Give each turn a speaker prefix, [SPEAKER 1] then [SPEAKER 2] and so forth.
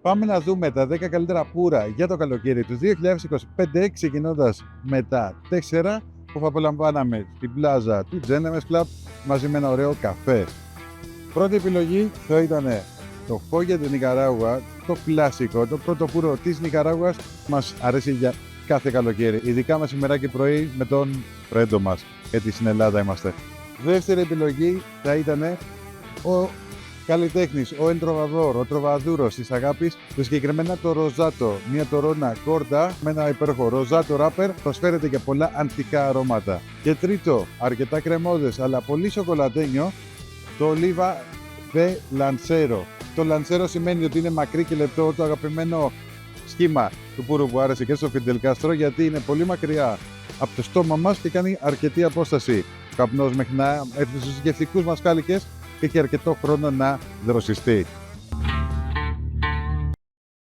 [SPEAKER 1] Πάμε να δούμε τα 10 καλύτερα πουρα για το καλοκαίρι του 2025, ξεκινώντας με τα 4 που θα απολαμβάναμε στην πλάζα του Gentlemen's Club μαζί με ένα ωραίο καφέ. Πρώτη επιλογή θα ήταν το Foggia de Nicaragua, το κλασικό, το πρώτο πουρο της Νικαράγουας. Μας αρέσει για κάθε καλοκαίρι, ειδικά μεσημεράκι πρωί με τον φρέντο μας, γιατί στην Ελλάδα είμαστε. Δεύτερη επιλογή θα ήταν ο καλλιτέχνης, ο εντροβαδόρ, ο τροβαδούρος της αγάπης, το συγκεκριμένα το ροζάτο, μια τορώνα κόρτα με ένα υπέροχο ροζάτο ράπερ, προσφέρεται και πολλά ανθικά αρώματα. Και τρίτο, αρκετά κρεμόδες αλλά πολύ σοκολατένιο, το Oliva de Lancero. Το Lancero σημαίνει ότι είναι μακρύ και λεπτό, το αγαπημένο σχήμα του πούρου που άρεσε και στο Φιντελ Κάστρο, γιατί είναι πολύ μακριά από το στόμα μας και κάνει αρκετή απόσταση. Ο καπνός μέχρι να έρθει στους γευτικούς μας κάλικες και έχει αρκετό χρόνο να δροσιστεί.